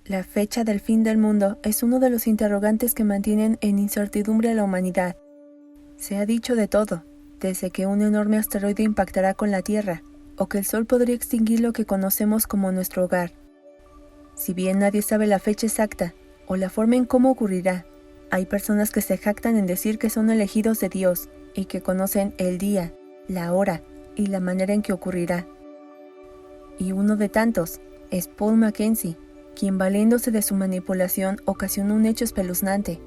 La fecha del fin del mundo es uno de los interrogantes que mantienen en incertidumbre a la humanidad. Se ha dicho de todo, desde que un enorme asteroide impactará con la Tierra, o que el Sol podría extinguir lo que conocemos como nuestro hogar. Si bien nadie sabe la fecha exacta, o la forma en cómo ocurrirá, hay personas que se jactan en decir que son elegidos de Dios, y que conocen el día, la hora, y la manera en que ocurrirá. Y uno de tantos es Paul Mackenzie, quien valiéndose de su manipulación ocasionó un hecho espeluznante,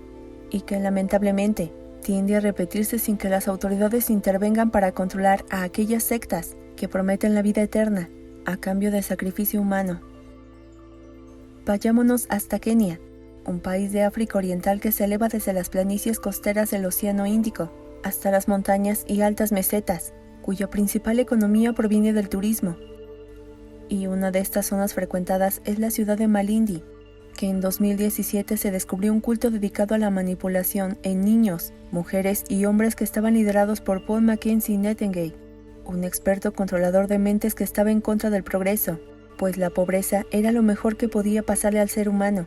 y que lamentablemente tiende a repetirse sin que las autoridades intervengan para controlar a aquellas sectas que prometen la vida eterna a cambio de sacrificio humano. Vayámonos hasta Kenia, un país de África Oriental que se eleva desde las planicies costeras del Océano Índico hasta las montañas y altas mesetas, cuya principal economía proviene del turismo. Y una de estas zonas frecuentadas es la ciudad de Malindi, que en 2017 se descubrió un culto dedicado a la manipulación en niños, mujeres y hombres que estaban liderados por Paul Mackenzie Nethengate, un experto controlador de mentes que estaba en contra del progreso, pues la pobreza era lo mejor que podía pasarle al ser humano.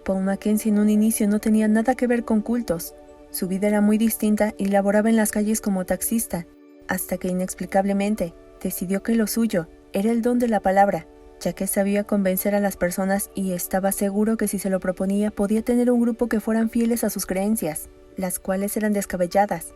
Paul Mackenzie en un inicio no tenía nada que ver con cultos, su vida era muy distinta y laboraba en las calles como taxista, hasta que inexplicablemente decidió que lo suyo era el don de la palabra, ya que sabía convencer a las personas y estaba seguro que si se lo proponía podía tener un grupo que fueran fieles a sus creencias, las cuales eran descabelladas.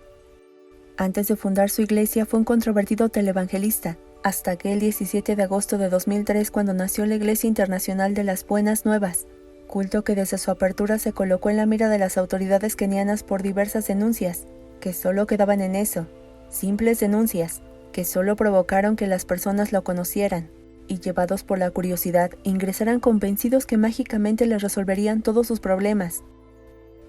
Antes de fundar su iglesia fue un controvertido televangelista, hasta aquel 17 de agosto de 2003 cuando nació la Iglesia Internacional de las Buenas Nuevas, culto que desde su apertura se colocó en la mira de las autoridades kenianas por diversas denuncias, que solo quedaban en eso, simples denuncias, que solo provocaron que las personas lo conocieran, y llevados por la curiosidad, ingresaran convencidos que mágicamente les resolverían todos sus problemas.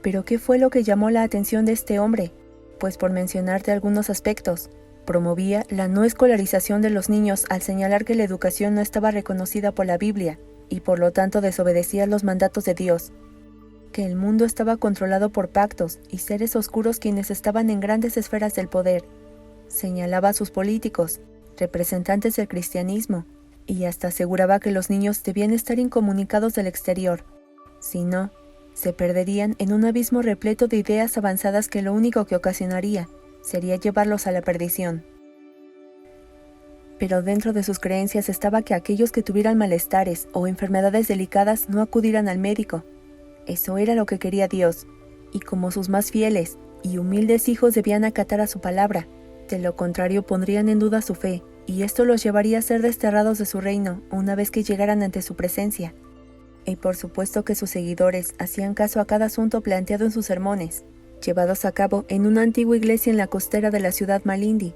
¿Pero qué fue lo que llamó la atención de este hombre? Pues por mencionarte algunos aspectos, promovía la no escolarización de los niños al señalar que la educación no estaba reconocida por la Biblia, y por lo tanto desobedecía los mandatos de Dios, que el mundo estaba controlado por pactos y seres oscuros quienes estaban en grandes esferas del poder. Señalaba a sus políticos, representantes del cristianismo, y hasta aseguraba que los niños debían estar incomunicados del exterior. Si no, se perderían en un abismo repleto de ideas avanzadas que lo único que ocasionaría sería llevarlos a la perdición. Pero dentro de sus creencias estaba que aquellos que tuvieran malestares o enfermedades delicadas no acudieran al médico. Eso era lo que quería Dios, y como sus más fieles y humildes hijos debían acatar a su palabra. De lo contrario pondrían en duda su fe, y esto los llevaría a ser desterrados de su reino una vez que llegaran ante su presencia. Y por supuesto que sus seguidores hacían caso a cada asunto planteado en sus sermones, llevados a cabo en una antigua iglesia en la costera de la ciudad Malindi.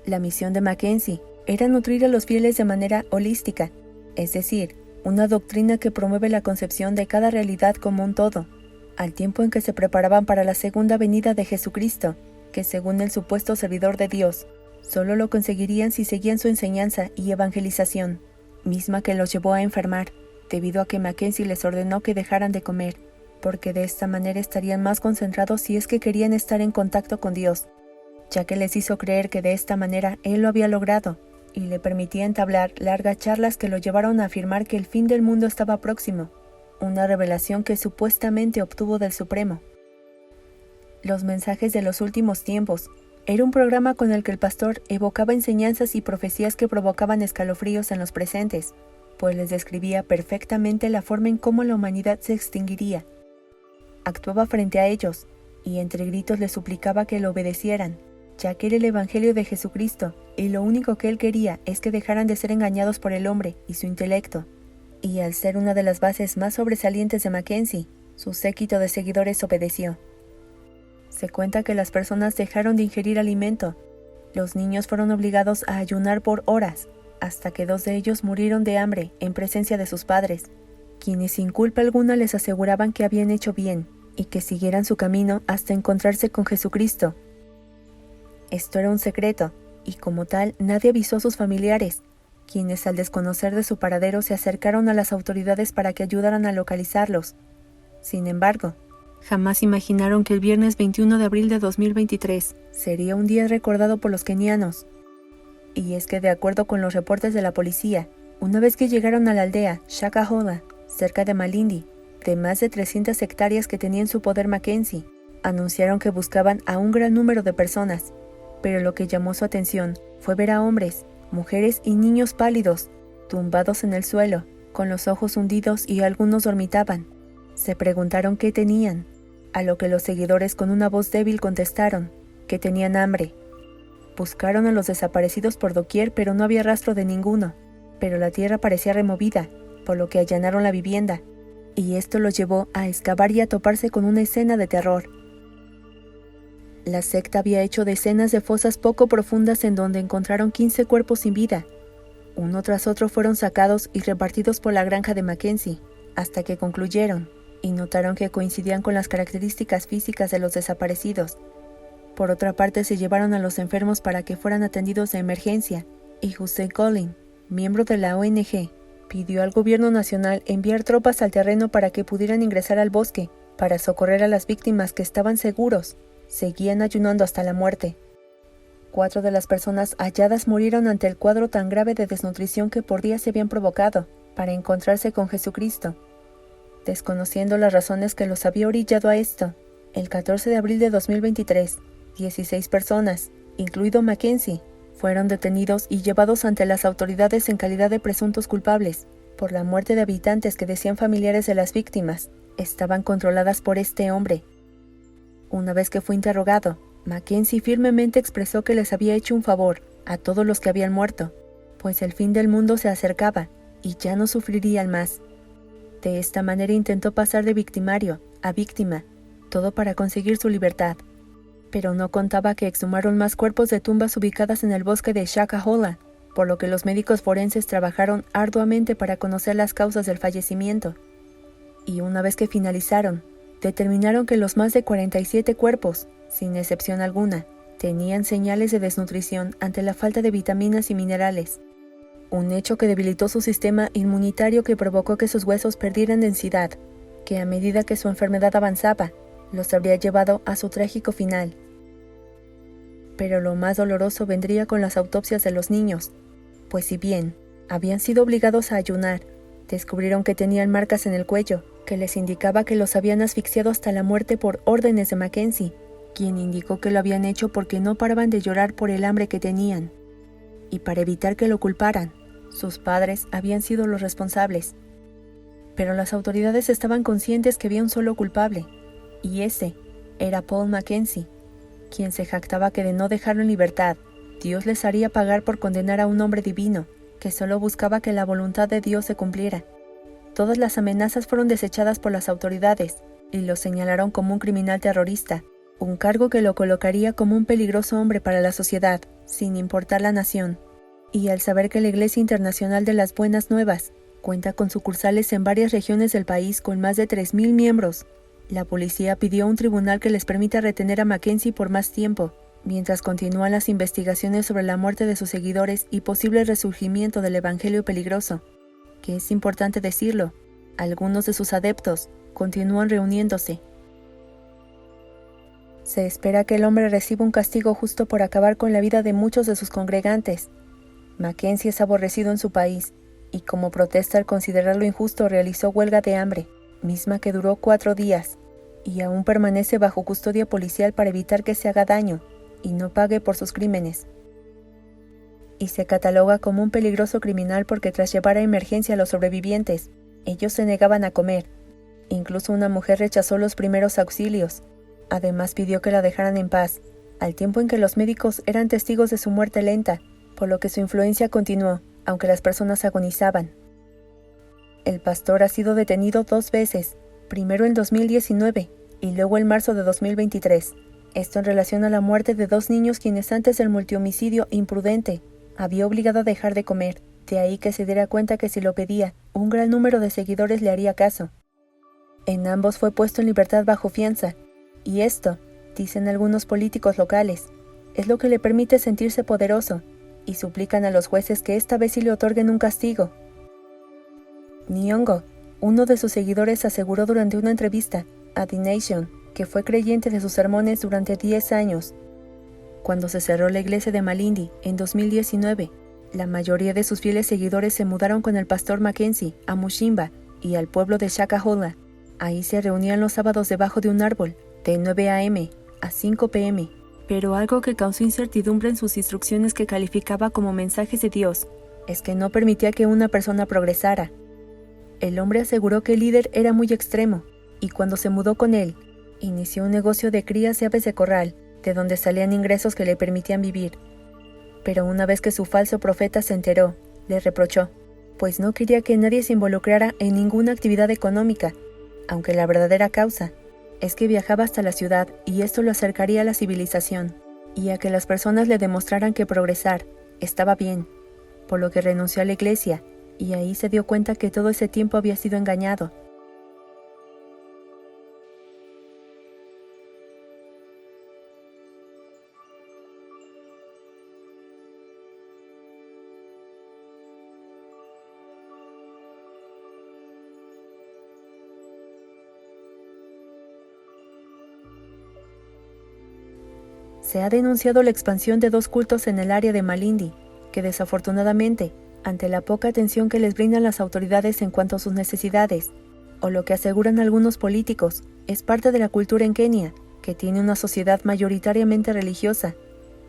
La misión de Mackenzie era nutrir a los fieles de manera holística, es decir, una doctrina que promueve la concepción de cada realidad como un todo, al tiempo en que se preparaban para la segunda venida de Jesucristo, que según el supuesto servidor de Dios, solo lo conseguirían si seguían su enseñanza y evangelización, misma que los llevó a enfermar, debido a que Mackenzie les ordenó que dejaran de comer, porque de esta manera estarían más concentrados si es que querían estar en contacto con Dios, ya que les hizo creer que de esta manera Él lo había logrado, y le permitía entablar largas charlas que lo llevaron a afirmar que el fin del mundo estaba próximo, una revelación que supuestamente obtuvo del Supremo. Los mensajes de los últimos tiempos era un programa con el que el pastor evocaba enseñanzas y profecías que provocaban escalofríos en los presentes, pues les describía perfectamente la forma en cómo la humanidad se extinguiría. Actuaba frente a ellos, y entre gritos les suplicaba que lo obedecieran, ya que era el Evangelio de Jesucristo, y lo único que él quería es que dejaran de ser engañados por el hombre y su intelecto. Y al ser una de las bases más sobresalientes de Mackenzie, su séquito de seguidores obedeció. Se cuenta que las personas dejaron de ingerir alimento. Los niños fueron obligados a ayunar por horas, hasta que 2 de ellos murieron de hambre en presencia de sus padres, quienes sin culpa alguna les aseguraban que habían hecho bien y que siguieran su camino hasta encontrarse con Jesucristo. Esto era un secreto, y como tal nadie avisó a sus familiares, quienes al desconocer de su paradero se acercaron a las autoridades para que ayudaran a localizarlos. Sin embargo, jamás imaginaron que el viernes 21 de abril de 2023 sería un día recordado por los kenianos. Y es que de acuerdo con los reportes de la policía, Una vez que llegaron a la aldea Shakahola, cerca de Malindi, de más de 300 hectáreas que tenía en su poder Mackenzie, anunciaron que buscaban a un gran número de personas, pero lo que llamó su atención fue ver a hombres, mujeres y niños pálidos, tumbados en el suelo, con los ojos hundidos y algunos dormitaban. Se preguntaron qué tenían, a lo que los seguidores con una voz débil contestaron que tenían hambre. Buscaron a los desaparecidos por doquier, pero no había rastro de ninguno, pero la tierra parecía removida, por lo que allanaron la vivienda, y esto los llevó a excavar y a toparse con una escena de terror. La secta había hecho decenas de fosas poco profundas en donde encontraron 15 cuerpos sin vida. Uno tras otro fueron sacados y repartidos por la granja de Mackenzie, hasta que concluyeron, y notaron que coincidían con las características físicas de los desaparecidos. Por otra parte, se llevaron a los enfermos para que fueran atendidos de emergencia, y Hussein Collin, miembro de la ONG, pidió al gobierno nacional enviar tropas al terreno para que pudieran ingresar al bosque, para socorrer a las víctimas que estaban seguros. Seguían ayunando hasta la muerte. 4 de las personas halladas murieron ante el cuadro tan grave de desnutrición que por días se habían provocado, para encontrarse con Jesucristo. Desconociendo las razones que los había orillado a esto, el 14 de abril de 2023, 16 personas, incluido Mackenzie, fueron detenidos y llevados ante las autoridades en calidad de presuntos culpables por la muerte de habitantes que decían familiares de las víctimas estaban controladas por este hombre. Una vez que fue interrogado, Mackenzie firmemente expresó que les había hecho un favor a todos los que habían muerto, pues el fin del mundo se acercaba y ya no sufrirían más. De esta manera intentó pasar de victimario a víctima, todo para conseguir su libertad. Pero no contaba que exhumaron más cuerpos de tumbas ubicadas en el bosque de Shakahola, por lo que los médicos forenses trabajaron arduamente para conocer las causas del fallecimiento. Y una vez que finalizaron, determinaron que los más de 47 cuerpos, sin excepción alguna, tenían señales de desnutrición ante la falta de vitaminas y minerales, un hecho que debilitó su sistema inmunitario que provocó que sus huesos perdieran densidad, que a medida que su enfermedad avanzaba, los habría llevado a su trágico final. Pero lo más doloroso vendría con las autopsias de los niños, pues si bien habían sido obligados a ayunar, descubrieron que tenían marcas en el cuello, que les indicaba que los habían asfixiado hasta la muerte por órdenes de Mackenzie, quien indicó que lo habían hecho porque no paraban de llorar por el hambre que tenían. Y para evitar que lo culparan, sus padres habían sido los responsables. Pero las autoridades estaban conscientes que había un solo culpable, y ese era Paul Mackenzie, quien se jactaba que de no dejarlo en libertad, Dios les haría pagar por condenar a un hombre divino, que solo buscaba que la voluntad de Dios se cumpliera. Todas las amenazas fueron desechadas por las autoridades, y lo señalaron como un criminal terrorista, un cargo que lo colocaría como un peligroso hombre para la sociedad, sin importar la nación. Y al saber que la Iglesia Internacional de las Buenas Nuevas cuenta con sucursales en varias regiones del país con más de 3,000 miembros, la policía pidió a un tribunal que les permita retener a Mackenzie por más tiempo, mientras continúan las investigaciones sobre la muerte de sus seguidores y posible resurgimiento del Evangelio peligroso, que es importante decirlo, algunos de sus adeptos continúan reuniéndose. Se espera que el hombre reciba un castigo justo por acabar con la vida de muchos de sus congregantes. Mackenzie es aborrecido en su país, y como protesta al considerarlo injusto realizó huelga de hambre, misma que duró 4 días, y aún permanece bajo custodia policial para evitar que se haga daño y no pague por sus crímenes. Y se cataloga como un peligroso criminal porque tras llevar a emergencia a los sobrevivientes, ellos se negaban a comer. Incluso una mujer rechazó los primeros auxilios. Además pidió que la dejaran en paz, al tiempo en que los médicos eran testigos de su muerte lenta, por lo que su influencia continuó, aunque las personas agonizaban. El pastor ha sido detenido 2 veces, primero en 2019 y luego en marzo de 2023. Esto en relación a la muerte de 2 niños quienes antes del multihomicidio imprudente había obligado a dejar de comer, de ahí que se diera cuenta que si lo pedía, un gran número de seguidores le haría caso. En ambos fue puesto en libertad bajo fianza, y esto, dicen algunos políticos locales, es lo que le permite sentirse poderoso, y suplican a los jueces que esta vez sí le otorguen un castigo. Nyong'o, uno de sus seguidores, aseguró durante una entrevista a The Nation que fue creyente de sus sermones durante 10 años. Cuando se cerró la iglesia de Malindi en 2019, La mayoría de sus fieles seguidores se mudaron con el pastor Mackenzie a Mushimba y al pueblo de Shakahola. Ahí se reunían los sábados debajo de un árbol, de 9 a.m. a 5 p.m. Pero algo que causó incertidumbre en sus instrucciones que calificaba como mensajes de Dios es que no permitía que una persona progresara. El hombre aseguró que el líder era muy extremo, y cuando se mudó con él, inició un negocio de crías de aves de corral, de donde salían ingresos que le permitían vivir. Pero una vez que su falso profeta se enteró, le reprochó, pues no quería que nadie se involucrara en ninguna actividad económica, aunque la verdadera causa es que viajaba hasta la ciudad y esto lo acercaría a la civilización, y a que las personas le demostraran que progresar estaba bien, por lo que renunció a la iglesia, y ahí se dio cuenta que todo ese tiempo había sido engañado. Se ha denunciado la expansión de 2 cultos en el área de Malindi, que desafortunadamente, ante la poca atención que les brindan las autoridades en cuanto a sus necesidades, o lo que aseguran algunos políticos, es parte de la cultura en Kenia, que tiene una sociedad mayoritariamente religiosa,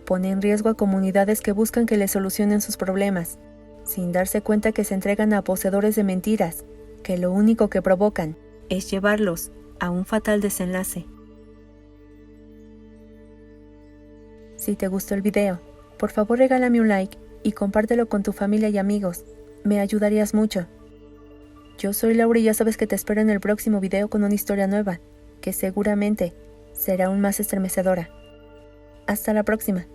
pone en riesgo a comunidades que buscan que les solucionen sus problemas, sin darse cuenta que se entregan a poseedores de mentiras, que lo único que provocan es llevarlos a un fatal desenlace. Si te gustó el video, por favor regálame un like y compártelo con tu familia y amigos, me ayudarías mucho. Yo soy Laura y ya sabes que te espero en el próximo video con una historia nueva, que seguramente será aún más estremecedora. Hasta la próxima.